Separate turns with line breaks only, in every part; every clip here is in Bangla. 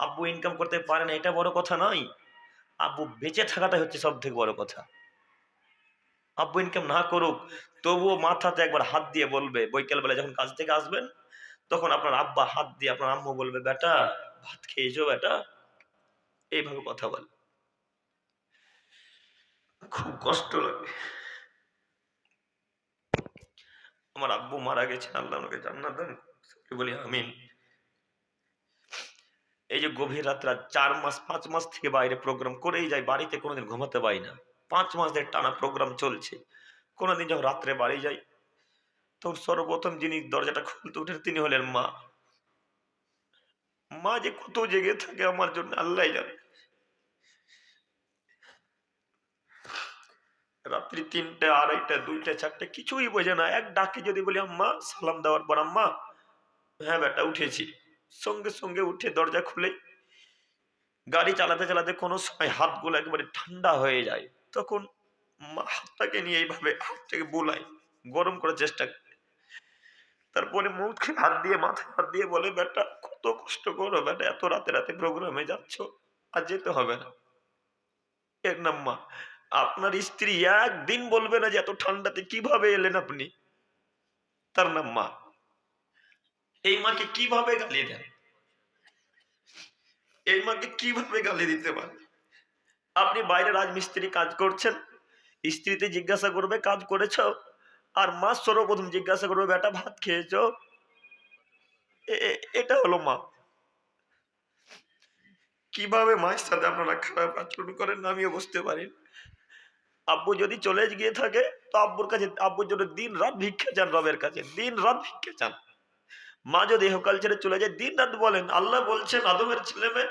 আব্বু ইনকাম করতে পারে না এটা বড় কথা নয়, আব্বু বেঁচে থাকাটাই হচ্ছে সব থেকে বড় কথা। আব্বু ইনকাম না করুক, তবুও মাথাতে একবার হাত দিয়ে বলবে, বৈকাল বেলা যখন কাজ থেকে আসবেন তখন আপনার আব্বা হাত দিয়ে আপনার আম্মু বলবে, বেটা ভাত খেয়েছো বেটা, এইভাবে কথা বলে। খুব কষ্ট লাগে। আমার আব্বু মারা গেছেন, আল্লাহ ওনাকে জান্নাত দান করুন, বলি আমিন। এই যে গভীর রাত্রা 4 মাস 5 মাস থেকে বাইরে প্রোগ্রাম করেই যাই, বাড়িতে কোনোদিন ঘুমাতে পারি না। 5 মাস ধরে টানা প্রোগ্রাম চলছে। কোনোদিন যখন রাত্রে বাড়ি যাই তখন সর্বপ্রথম যিনি দরজাটা খুলতে উঠেন তিনি হলেন মা। মা যে কত জেগে থাকে আমার জন্য আল্লাহ জানে। রাত্রি 3টে 2:30 2টা 4টে কিছুই বোঝে না, এক ডাকে যদি বলি আম্মা, সালাম দেওয়ার পর আম্মা, হ্যাঁ বেটা উঠেছি, সঙ্গে সঙ্গে উঠে দরজা খুলে গাড়ি চালাতে চালাতে কোনো সময় হাতগুলো একেবারে ঠান্ডা হয়ে যায়, তখন মা হাতটাকে নিয়ে এইভাবে হাতটাকে বুলাই, গরম করার চেষ্টা করে, তারপরে মুখে হাত দিয়ে মাথায় হাত দিয়ে বলে, বেটা কত কষ্ট করো বেটা, এত রাতে রাতে প্রোগ্রামে যাচ্ছ, আর যেতে হবে না। এর নাম মা। আপনার স্ত্রী একদিন বলবে না যে এত ঠান্ডাতে কিভাবে এলেন আপনি, তার নাম মা। এই মাকে কিভাবে গালি দেন, এই মাকে কিভাবে গালি দিতে পারে? আপনি বাইরে রাজমিস্ত্রি কাজ করছেন, স্ত্রীতে জিজ্ঞাসা করবে কাজ করেছ, আর মা সর্বপ্রথম জিজ্ঞাসা করবে, বেটা ভাত খেয়েছ? এটা হলো মা। কিভাবে মায়ের সাথে আপনারা খারাপ আচরণ করেন আমিও বুঝতে পারি। আব্বু যদি চলে গিয়ে থাকে তো আব্বুর কাছে, আব্বুর জন্য দিন রাত ভিক্ষা চান, রবের কাছে দিন রাত ভিক্ষা চান। মা যদি ইহকাল ছেড়ে চলে যায় দিন রাত বলেন, আল্লাহ বলছেন আদমের ছেলে মেয়ে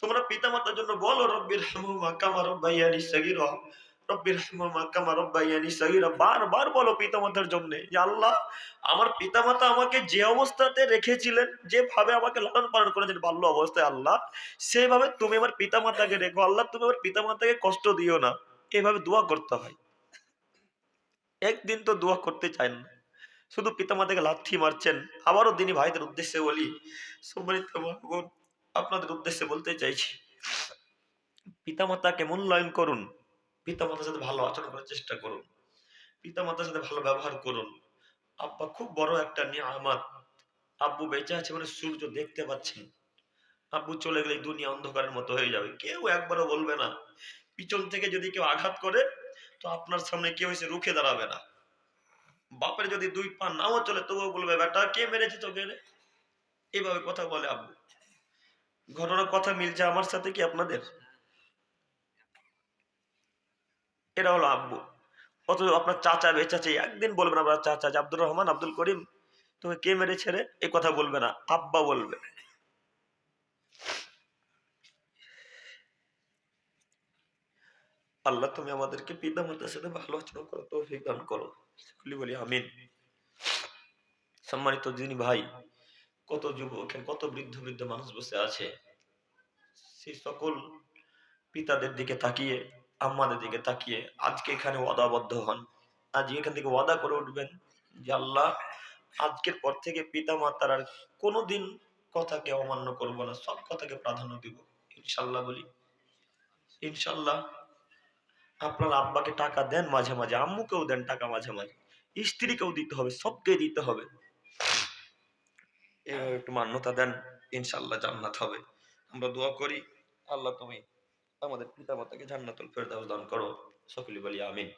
তোমরা পিতা মাতার জন্য বলো, রব্বির হামহুমা কামা রাব্বায়ানি সগীরা, রব্বির হামহুমা কামা রাব্বায়ানি সগীরা, বারবার বলো পিতা মাতার জন্য যে আল্লাহ আমার পিতা মাতা আমাকে যে অবস্থাতে রেখেছিলেন, যেভাবে আমাকে লালন পালন করেছেন বাল্য অবস্থায়, আল্লাহ সেভাবে তুমি আমার পিতা মাতাকে রেখো, আল্লাহ তুমি আমার পিতা মাতাকে কষ্ট দিও না। এভাবে দোয়া করতে হয়। একদিন তো দোয়া করতে চান না, শুধু পিতামাতাকে লাথি মারছেন। আবারও দিনী ভাইদের উদ্দেশ্যে বলি, সম্মানিত বোন, আপনাদের উদ্দেশ্যে বলতে চাইছি, পিতামাতাকে মূল্যায়ন করুন, পিতামাতার সাথে ভালো আচরণ করার চেষ্টা করুন, পিতামাতার সাথে ভালো ব্যবহার করুন। আব্বা খুব বড় একটা নিয়ামত। আব্বু বেঁচে আছে মানে সূর্য দেখতে পাচ্ছেন, আব্বু চলে গেলে দুনিয়া অন্ধকারের মতো হয়ে যাবে, কেউ একবারও বলবে না। পিছন থেকে যদি কেউ আঘাত করে তো আপনার সামনে কেউ এসে রুখে দাঁড়াবে না। বাপের যদি 2 পা নাও চলে তবুও বলবে, বেটা কে মেরেছে তোকে রে, এইভাবে কথা বলে আব্বু। ঘটনার কথা মিলছে আমার সাথে কি আপনাদের? এরা হলো আব্বু। অথচ আপনার চাচা বেঁচে আছে, একদিন বলবেন আপনার চাচা যে আব্দুর রহমান, আব্দুল করিম তোকে কে মেরেছে রে, এই কথা বলবে না, আব্বা বলবে। আল্লাহ তুমি আমাদেরকে পিতা মাতার সাথে ভালো আচরণ করো, তৌফিক দান করো, সকলে বলি আমিন। সম্মানিত যিনি ভাই, কত যুবক কত বৃদ্ধ বৃদ্ধ মানুষ বসে আছে, সেই সকল পিতাদের দিকে তাকিয়ে, আম্মাদের দিকে তাকিয়ে আজকে এখানে ওয়াদাবদ্ধ হন। আজ এখান থেকে ওয়াদা করে উঠবেন যে আল্লাহ আজকের পর থেকে পিতা মাতার আর কোনোদিন কথাকে অমান্য করব না, সব কথাকে প্রাধান্য দিব ইনশাল্লাহ। বলি ইনশাল্লাহ। আপনার আব্বাকে টাকা দেন মাঝে মাঝে, আম্মুকেও দেন টাকা মাঝে মাঝে, স্ত্রীকেও দিতে হবে, সবকে দিতে হবে। এভাবে একটু মান্যতা দেন, ইনশাল্লাহ জান্নাত হবে। আমরা দোয়া করি, আল্লাহ তুমি আমাদের পিতা মাতাকে জান্নাতুল ফেরদাউস দান করো, সকলে বলি আমিন।